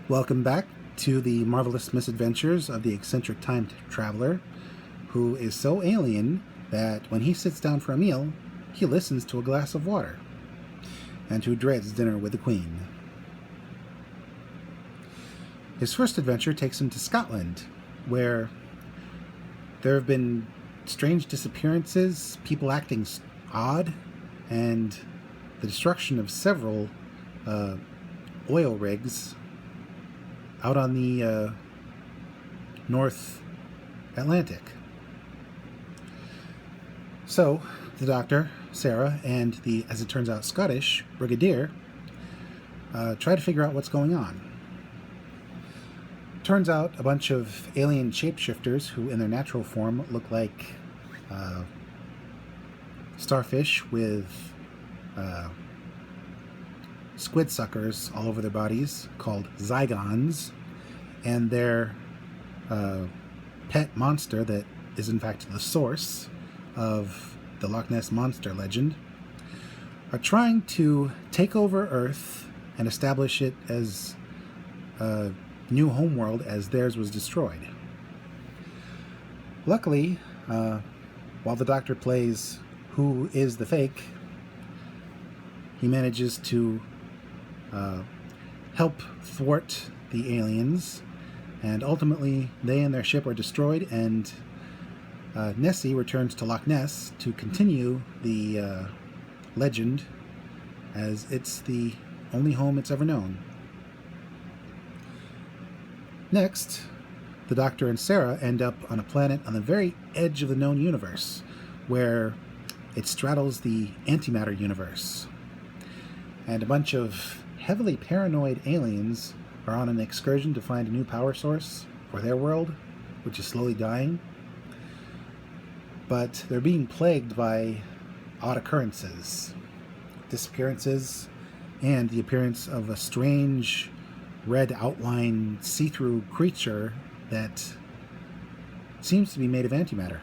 Welcome back to the marvelous misadventures of the eccentric time traveler, who is so alien that when he sits down for a meal, he listens to a glass of water, and who dreads dinner with the Queen. His first adventure takes him to Scotland, where there have been strange disappearances, people acting odd, and the destruction of several oil rigs out on the North Atlantic. So, the Doctor, Sarah, and the, as it turns out, Scottish Brigadier try to figure out what's going on. Turns out a bunch of alien shapeshifters who in their natural form look like starfish with squid suckers all over their bodies called Zygons, and their pet monster that is in fact the source of the Loch Ness Monster legend, are trying to take over Earth and establish it as a new homeworld as theirs was destroyed. Luckily, while the Doctor plays who is the fake, he manages to help thwart the aliens, and ultimately they and their ship are destroyed, and Nessie returns to Loch Ness to continue the legend, as it's the only home it's ever known. Next, the Doctor and Sarah end up on a planet on the very edge of the known universe, where it straddles the antimatter universe. And a bunch of heavily paranoid aliens are on an excursion to find a new power source for their world, which is slowly dying. But they're being plagued by odd occurrences, disappearances, and the appearance of a strange red outline see-through creature that seems to be made of antimatter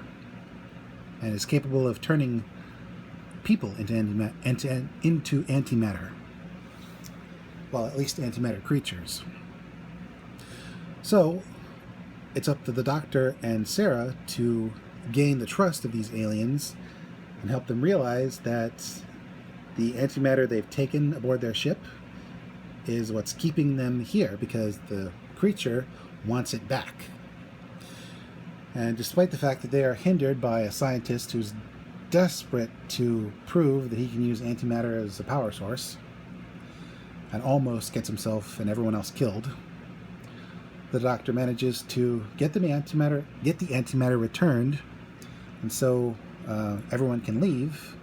and is capable of turning people into antimatter. Well, at least antimatter creatures. So it's up to the Doctor and Sarah to gain the trust of these aliens and help them realize that the antimatter they've taken aboard their ship is what's keeping them here, because the creature wants it back. And despite the fact that they are hindered by a scientist who's desperate to prove that he can use antimatter as a power source, and almost gets himself and everyone else killed, the Doctor manages to get the antimatter returned, and so everyone can leave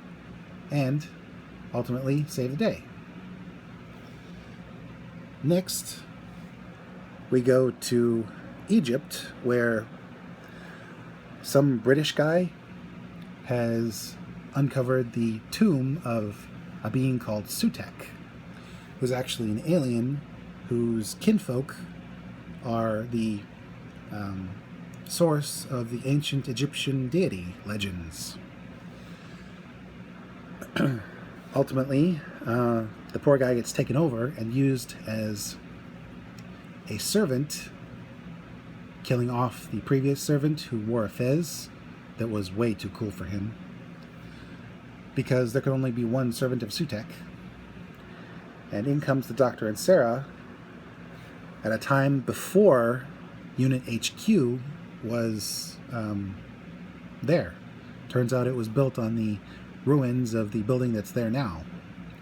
and ultimately save the day. Next, we go to Egypt, where some British guy has uncovered the tomb of a being called Sutek, who's actually an alien whose kinfolk are the source of the ancient Egyptian deity legends. Ultimately, the poor guy gets taken over and used as a servant, killing off the previous servant who wore a fez that was way too cool for him, because there could only be one servant of Sutek. And in comes the Doctor and Sarah at a time before Unit HQ was there. Turns out it was built on the ruins of the building that's there now,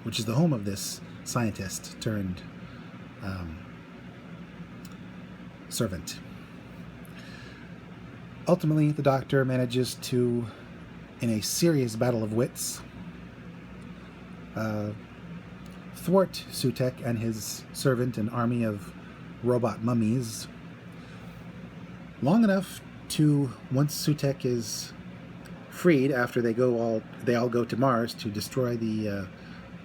which is the home of this scientist turned servant. Ultimately, the Doctor manages to, in a serious battle of wits, thwart Sutek and his servant, an army of robot mummies, long enough to, once Sutek is freed after they all go to Mars to destroy the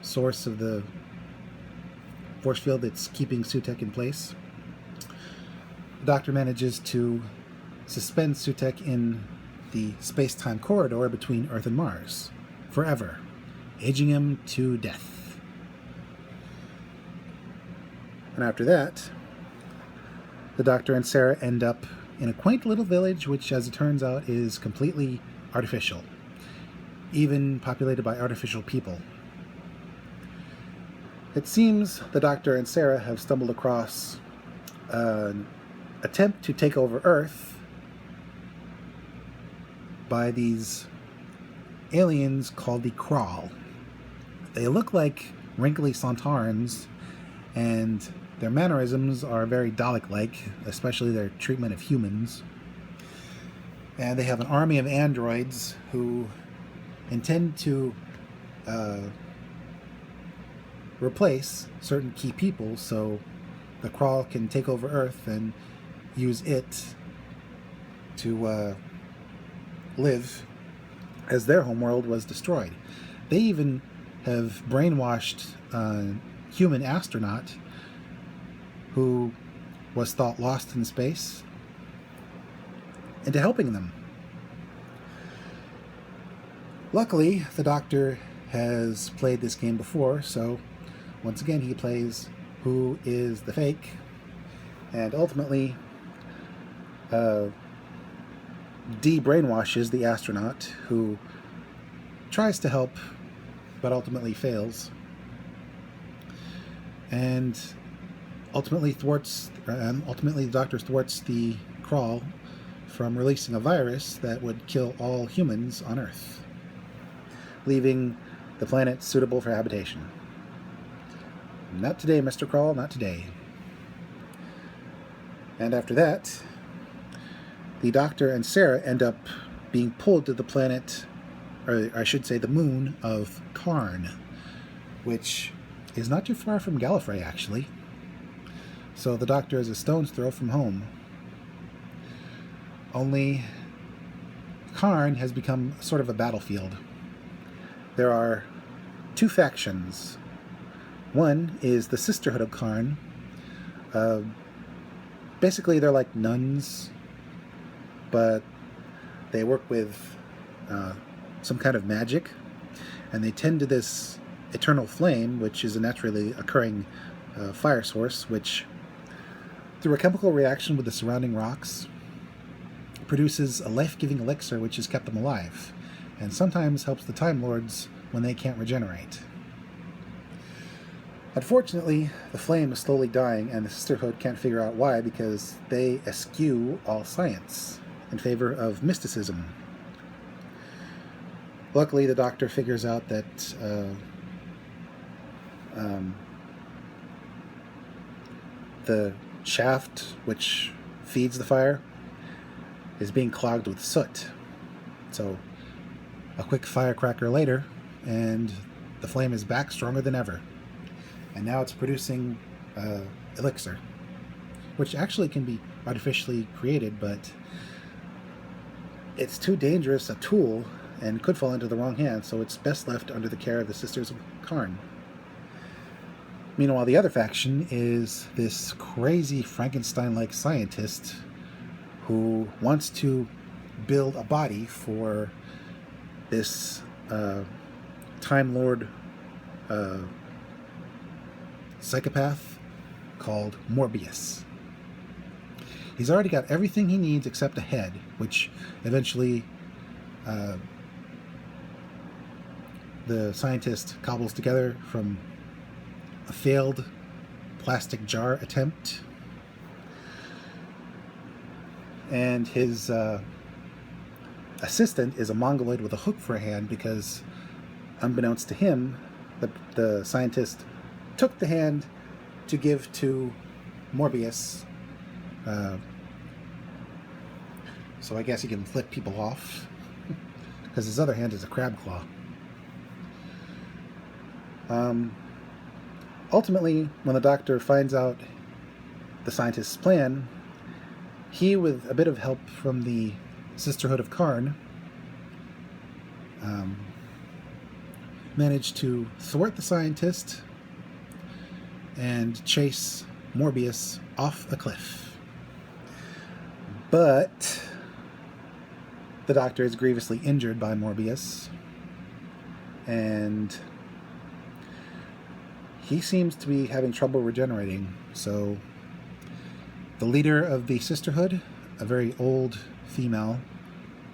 source of the force field that's keeping Sutek in place, the Doctor manages to suspend Sutek in the space-time corridor between Earth and Mars forever, aging him to death. And after that, the Doctor and Sarah end up in a quaint little village, which, as it turns out, is completely artificial, even populated by artificial people. It seems the Doctor and Sarah have stumbled across an attempt to take over Earth by these aliens called the Crawl. They look like wrinkly Sontarans, and their mannerisms are very Dalek-like, especially their treatment of humans. And they have an army of androids who intend to replace certain key people so the Crawl can take over Earth and use it to live as their homeworld was destroyed. They even have brainwashed a human astronaut who was thought lost in space into helping them. Luckily, the Doctor has played this game before, so once again he plays who is the fake, and ultimately de-brainwashes the astronaut, who tries to help but ultimately fails, and ultimately the Doctor thwarts the Crawl from releasing a virus that would kill all humans on Earth, leaving the planet suitable for habitation. Not today, Mr. Crawl, not today. And after that, the Doctor and Sarah end up being pulled to the planet, or I should say the moon of Karn, which is not too far from Gallifrey, actually. So the Doctor is a stone's throw from home. Only Karn has become sort of a battlefield. There are two factions. One is the Sisterhood of Karn. Basically, they're like nuns, but they work with some kind of magic, and they tend to this eternal flame, which is a naturally occurring fire source, which, through a chemical reaction with the surrounding rocks, produces a life-giving elixir which has kept them alive, and sometimes helps the Time Lords when they can't regenerate. Unfortunately, the flame is slowly dying, and the Sisterhood can't figure out why, because they eschew all science in favor of mysticism. Luckily, the Doctor figures out that the shaft which feeds the fire is being clogged with soot. So, a quick firecracker later, and the flame is back stronger than ever. And now it's producing elixir, which actually can be artificially created, but it's too dangerous a tool and could fall into the wrong hands, so it's best left under the care of the Sisters of Karn. Meanwhile, the other faction is this crazy Frankenstein-like scientist who wants to build a body for this Time Lord psychopath called Morbius. He's already got everything he needs except a head, which eventually the scientist cobbles together from a failed plastic jar attempt. And his assistant is a mongoloid with a hook for a hand because, unbeknownst to him, the scientist took the hand to give to Morbius, so I guess he can flip people off, because his other hand is a crab claw. Ultimately, when the Doctor finds out the scientist's plan, he, with a bit of help from the Sisterhood of Karn, managed to thwart the scientist and chase Morbius off a cliff. But the Doctor is grievously injured by Morbius, and he seems to be having trouble regenerating, so The leader of the Sisterhood, a very old female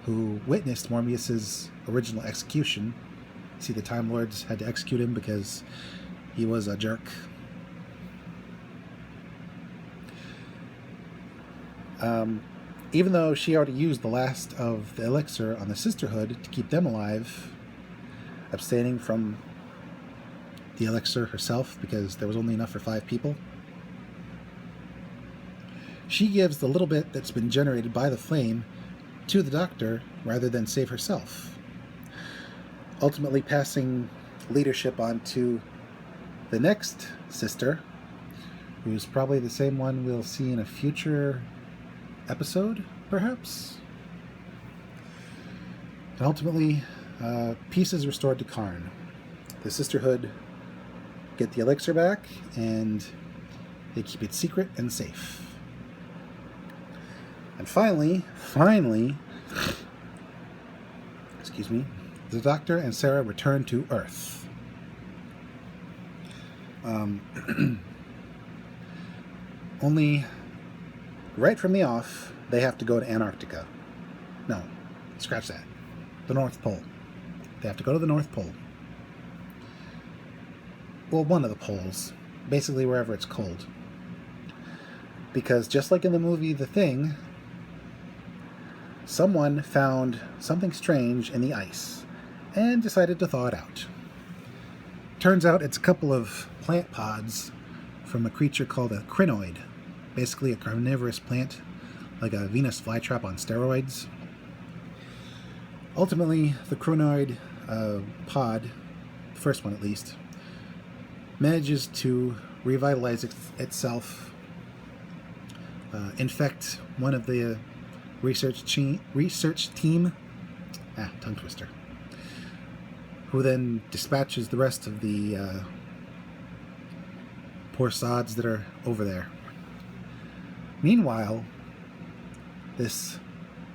who witnessed Morbius's original execution. See, the Time Lords had to execute him because he was a jerk. Even though she already used the last of the elixir on the Sisterhood to keep them alive, abstaining from the elixir herself because there was only enough for 5 people, she gives the little bit that's been generated by the flame to the Doctor rather than save herself, ultimately passing leadership on to the next sister, who's probably the same one we'll see in a future episode, perhaps. And ultimately, peace is restored to Karn. The Sisterhood get the elixir back, and they keep it secret and safe. And finally, the Doctor and Sarah return to Earth. Only right from the off, they have to go to Antarctica. No, scratch that. The North Pole. They have to go to the North Pole. Well, one of the poles. Basically wherever it's cold. Because just like in the movie The Thing, someone found something strange in the ice and decided to thaw it out. Turns out it's a couple of plant pods from a creature called a crinoid. Basically a carnivorous plant, like a Venus flytrap on steroids. Ultimately, the crinoid pod, the first one at least, manages to revitalize itself, infect one of the research team, tongue twister, who then dispatches the rest of the poor sods that are over there. Meanwhile, this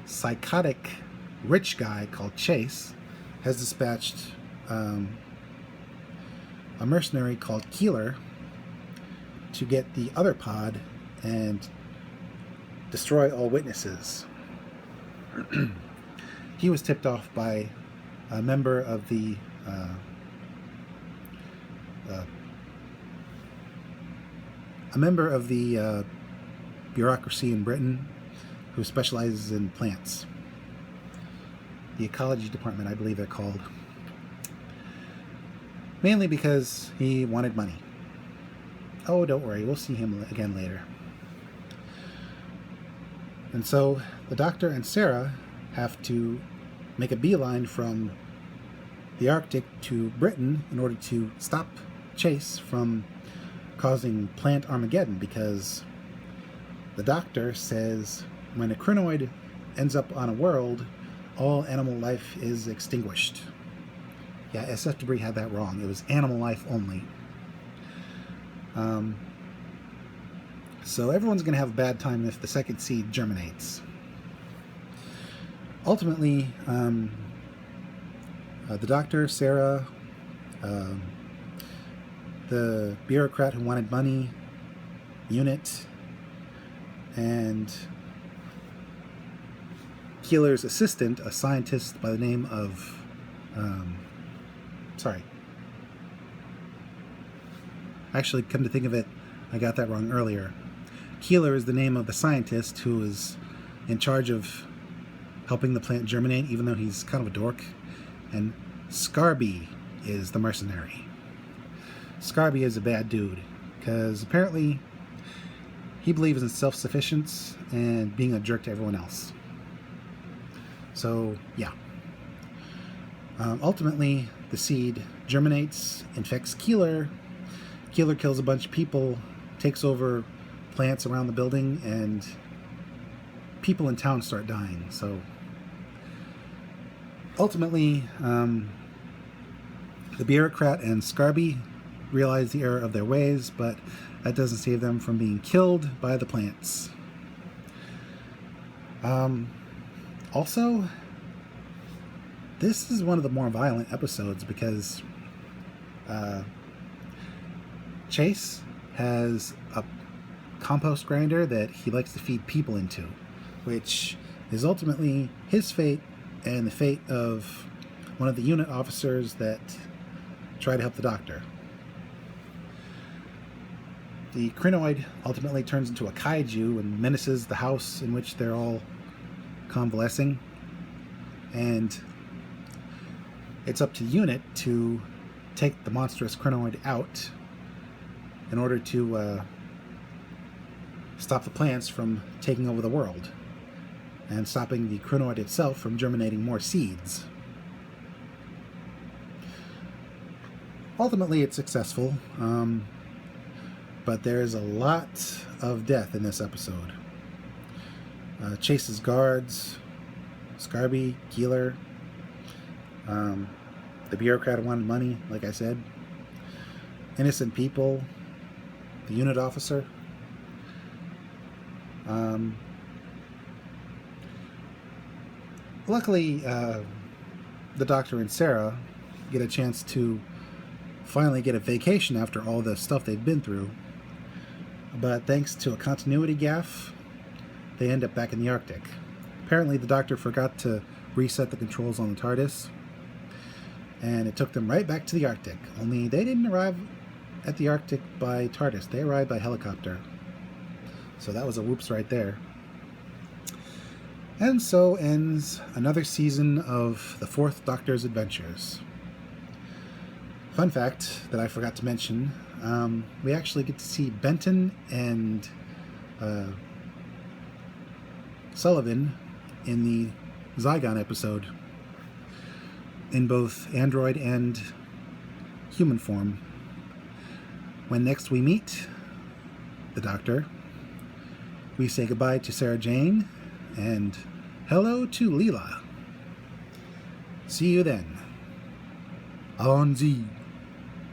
psychotic rich guy called Chase has dispatched a mercenary called Keeler to get the other pod and destroy all witnesses. He was tipped off by a member of the bureaucracy in Britain who specializes in plants. The ecology department, I believe they're called. Mainly because he wanted money. Oh, don't worry, we'll see him again later. And so the Doctor and Sarah have to make a beeline from the Arctic to Britain in order to stop Chase from causing plant Armageddon, because the Doctor says when a crinoid ends up on a world, all animal life is extinguished. Yeah, SF Debris had that wrong. It was animal life only. So everyone's going to have a bad time if the second seed germinates. Ultimately, the Doctor, Sarah, the bureaucrat who wanted money, Unit, and Keeler's assistant, a scientist by the name of... Actually, come to think of it, I got that wrong earlier. Keeler is the name of the scientist who is in charge of helping the plant germinate, even though he's kind of a dork. And Scarby is the mercenary. Scarby is a bad dude, because apparently he believes in self-sufficiency and being a jerk to everyone else. So, yeah. Ultimately, the seed germinates, infects Keeler. Keeler kills a bunch of people, takes over plants around the building, and people in town start dying. So, ultimately, the bureaucrat and Scarby realize the error of their ways, but that doesn't save them from being killed by the plants. Also, this is one of the more violent episodes because Chase has a compost grinder that he likes to feed people into, which is ultimately his fate and the fate of one of the unit officers that try to help the Doctor. The Krynoid ultimately turns into a kaiju and menaces the house in which they're all convalescing, and it's up to the unit to take the monstrous Krynoid out in order to stop the plants from taking over the world and stopping the Krynoid itself from germinating more seeds. Ultimately, it's successful, but there's a lot of death in this episode. Chase's guards, Scarby, Keeler, the bureaucrat who wanted money, like I said, innocent people, the unit officer. Luckily, the Doctor and Sarah get a chance to finally get a vacation after all the stuff they've been through. But thanks to a continuity gaffe, they end up back in the Arctic. Apparently the Doctor forgot to reset the controls on the TARDIS, and it took them right back to the Arctic. Only they didn't arrive at the Arctic by TARDIS. They arrived by helicopter. So that was a whoops right there. And so ends another season of the Fourth Doctor's adventures. Fun fact that I forgot to mention, we actually get to see Benton and Sullivan in the Zygon episode, in both android and human form. When next we meet the Doctor, we say goodbye to Sarah Jane and hello to Leela. See you then on Zygons.